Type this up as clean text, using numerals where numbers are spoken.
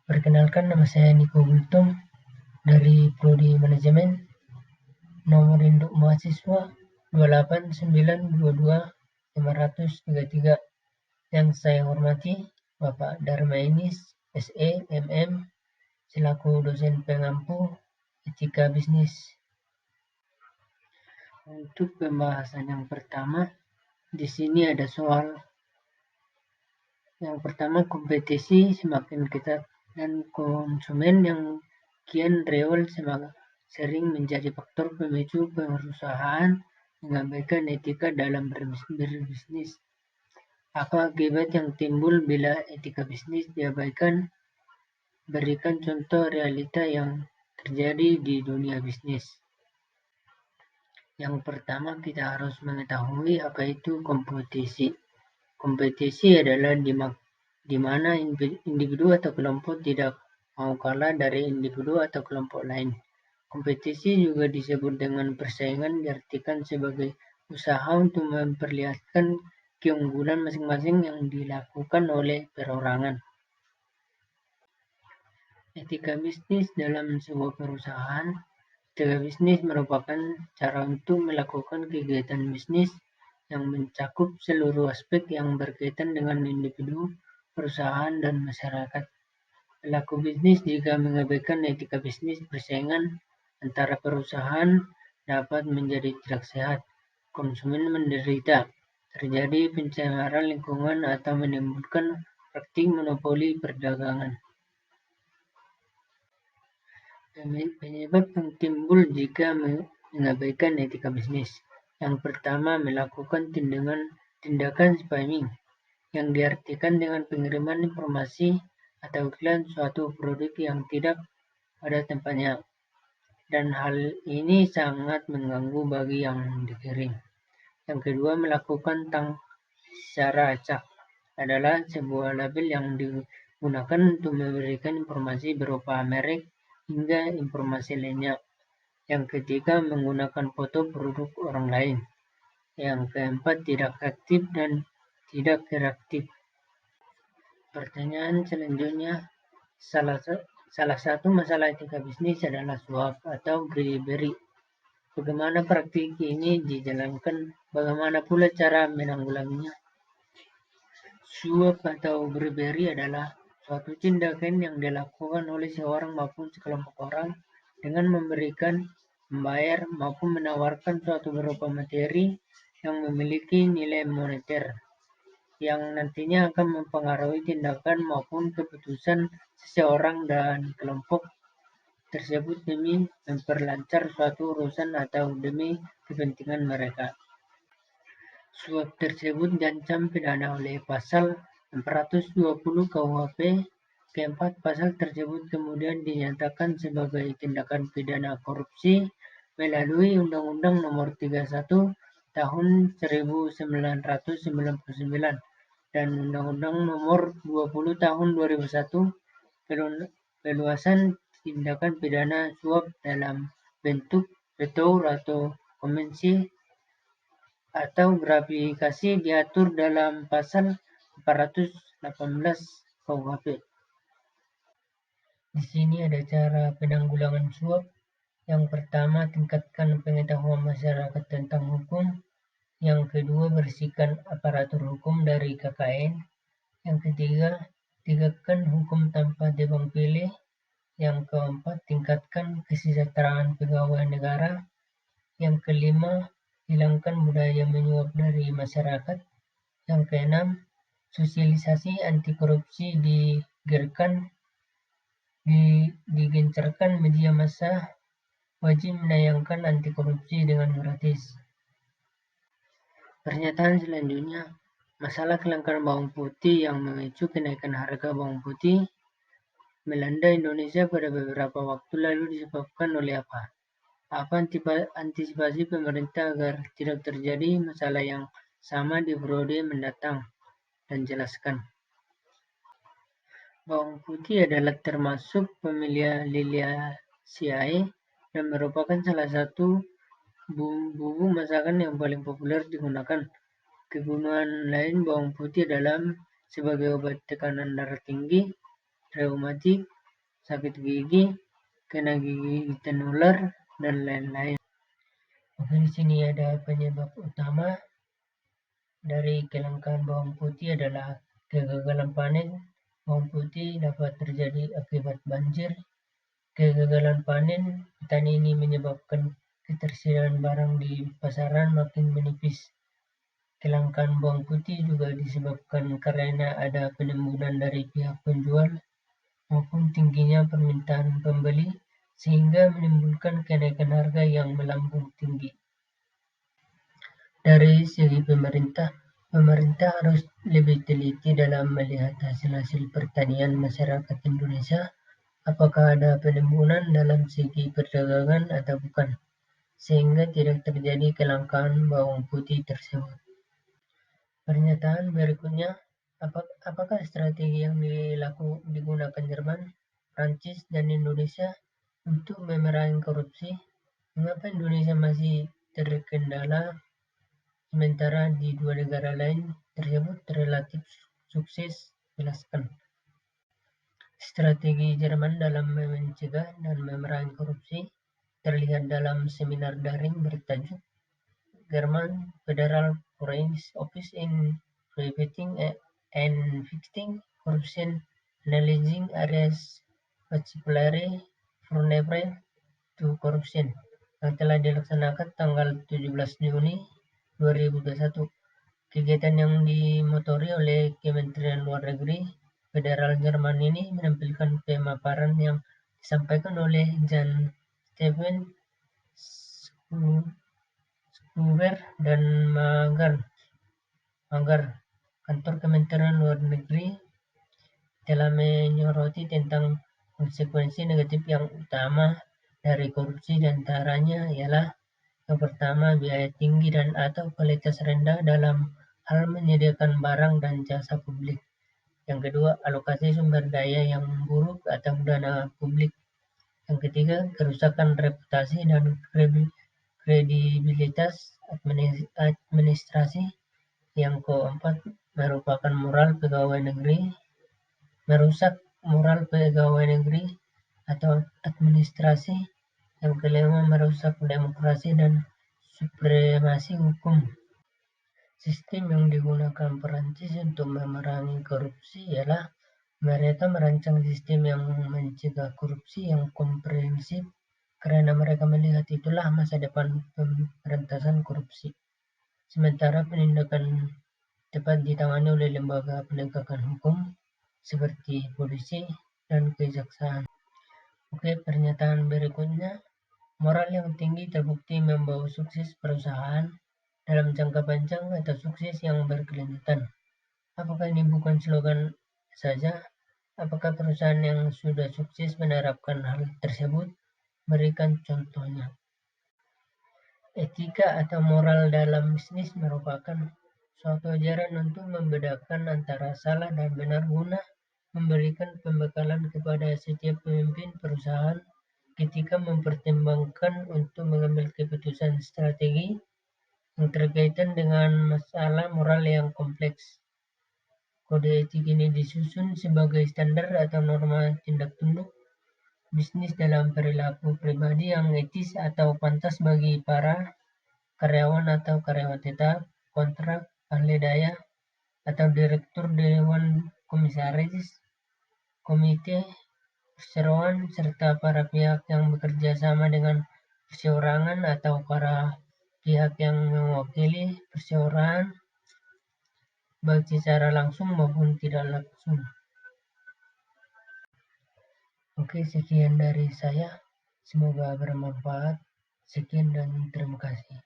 Perkenalkan, nama saya Niko Gultom dari Prodi Manajemen, nomor induk mahasiswa 28922 533. Yang saya hormati Bapak Dharma Inis, SE, MM, selaku dosen pengampu etika bisnis. Untuk pembahasan yang pertama, di sini ada soal yang pertama, kompetisi semakin ketat dan konsumen yang kian rewel sering menjadi faktor pemicu perusahaan mengabaikan etika dalam berbisnis. Apa akibat yang timbul bila etika bisnis diabaikan? Berikan contoh realita yang terjadi di dunia bisnis. Yang pertama, kita harus mengetahui apa itu kompetisi. Kompetisi adalah di mana individu atau kelompok tidak mau kalah dari individu atau kelompok lain. Kompetisi juga disebut dengan persaingan, diartikan sebagai usaha untuk memperlihatkan keunggulan masing-masing yang dilakukan oleh perorangan. Etika bisnis dalam sebuah perusahaan. Etika bisnis merupakan cara untuk melakukan kegiatan bisnis yang mencakup seluruh aspek yang berkaitan dengan individu, perusahaan, dan masyarakat. Pelaku bisnis jika mengabaikan etika bisnis, persaingan antara perusahaan dapat menjadi tidak sehat, konsumen menderita, terjadi pencemaran lingkungan atau menimbulkan praktik monopoli perdagangan. Penyebab yang timbul jika mengabaikan etika bisnis. Yang pertama, melakukan tindakan spamming, yang diartikan dengan pengiriman informasi atau iklan suatu produk yang tidak pada tempatnya. Dan hal ini sangat mengganggu bagi yang dikirim. Yang kedua, melakukan secara acak, adalah sebuah label yang digunakan untuk memberikan informasi berupa merek hingga informasi lainnya. Yang ketiga, menggunakan foto produk orang lain. Yang keempat, tidak aktif dan tidak kreatif. Pertanyaan selanjutnya, salah satu masalah etika bisnis adalah suap atau bribery. Bagaimana praktik ini dijalankan? Bagaimana pula cara menanggulanginya? Suap atau bribery adalah suatu tindakan yang dilakukan oleh seorang maupun sekelompok orang dengan memberikan, membayar, maupun menawarkan suatu berupa materi yang memiliki nilai moneter, yang nantinya akan mempengaruhi tindakan maupun keputusan seseorang dan kelompok tersebut demi memperlancar suatu urusan atau demi kepentingan mereka. Suap tersebut diancam pidana oleh Pasal 420 KUHP. Keempat, pasal tersebut kemudian dinyatakan sebagai tindakan pidana korupsi melalui Undang-Undang Nomor 31 Tahun 1999 dan Undang-Undang Nomor 20 Tahun 2001 peluasan tindakan pidana suap dalam bentuk retour atau konvensi atau gratifikasi diatur dalam pasal 418 KUHP. Di sini ada cara penanggulangan suap. Yang pertama, tingkatkan pengetahuan masyarakat tentang hukum. Yang kedua, bersihkan aparatur hukum dari KKN. Yang ketiga, tegakkan hukum tanpa tebang pilih. Yang keempat, tingkatkan kesejahteraan pegawai negara. Yang kelima, hilangkan budaya menyuap dari masyarakat. Yang keenam, sosialisasi anti korupsi digencarkan media massa, wajib menayangkan anti korupsi dengan gratis. Pernyataan selanjutnya, masalah kelangkaan bawang putih yang memicu kenaikan harga bawang putih melanda Indonesia pada beberapa waktu lalu disebabkan oleh apa? Apa antisipasi pemerintah agar tidak terjadi masalah yang sama di periode mendatang? Dan jelaskan. Bawang putih adalah termasuk familia Liliaceae dan merupakan salah satu bumbu masakan yang paling populer digunakan. Kegunaan lain bawang putih adalah sebagai obat tekanan darah tinggi, reumatik, sakit gigi, kena gigitan ular, dan lain-lain. Oke, di sini ada penyebab utama dari kelangkaan bawang putih adalah kegagalan panen. Bawang putih dapat terjadi akibat banjir. Kegagalan panen petani ini menyebabkan ketersediaan barang di pasaran makin menipis. Kelangkaan bawang putih juga disebabkan karena ada penimbunan dari pihak penjual maupun tingginya permintaan pembeli, sehingga menimbulkan kenaikan harga yang melambung tinggi. Dari segi pemerintah harus lebih teliti dalam melihat hasil-hasil pertanian masyarakat Indonesia, apakah ada penimbunan dalam segi perdagangan atau bukan, sehingga tidak terjadi kelangkaan bawang putih tersebut. Pernyataan berikutnya, apakah strategi yang digunakan Jerman, Prancis, dan Indonesia untuk memerangi korupsi? Mengapa Indonesia masih terkendala sementara di dua negara lain tersebut relatif sukses? Jelaskan. Strategi Jerman dalam mencegah dan memerangi korupsi terlihat dalam seminar daring bertajuk German Federal Foreign Office in Preventing and Fighting Corruption, Analyzing Areas Particularly Vulnerable to Corruption, yang telah dilaksanakan tanggal 17 Juni 2021. Kegiatan yang dimotori oleh Kementerian Luar Negeri Federal Jerman ini menampilkan pemaparan yang disampaikan oleh Jan Steven Skuver dan Magar. Kantor Kementerian Luar Negeri telah menyoroti tentang konsekuensi negatif yang utama dari korupsi, diantaranya ialah yang pertama, biaya tinggi dan atau kualitas rendah dalam hal menyediakan barang dan jasa publik. Yang kedua, alokasi sumber daya yang buruk atau dana publik. Yang ketiga, kerusakan reputasi dan kredibilitas administrasi. Yang keempat, merusak moral pegawai negeri atau administrasi. Yang kelima, merusak demokrasi dan supremasi hukum. Sistem yang digunakan Perancis untuk memerangi korupsi ialah mereka merancang sistem yang mencegah korupsi yang komprehensif karena mereka melihat itulah masa depan pemberantasan korupsi. Sementara penindakan tepat ditangani oleh lembaga penegakan hukum seperti polisi dan kejaksaan. Oke, pernyataan berikutnya. Moral yang tinggi terbukti membawa sukses perusahaan dalam jangka panjang atau sukses yang berkelanjutan. Apakah ini bukan slogan saja? Apakah perusahaan yang sudah sukses menerapkan hal tersebut? Berikan contohnya. Etika atau moral dalam bisnis merupakan suatu ajaran untuk membedakan antara salah dan benar guna memberikan pembekalan kepada setiap pemimpin perusahaan ketika mempertimbangkan untuk mengambil keputusan strategi yang berkaitan dengan masalah moral yang kompleks. Kode etik ini disusun sebagai standar atau norma tindak tanduk bisnis dalam perilaku pribadi yang etis atau pantas bagi para karyawan atau karyawan tetap, kontrak, ahli daya, atau direktur dewan komisaris, komite perseroan, serta para pihak yang bekerja sama dengan perseorangan atau para pihak yang mewakili perseorangan baik secara langsung maupun tidak langsung. Oke, sekian dari saya. Semoga bermanfaat. Sekian dan terima kasih.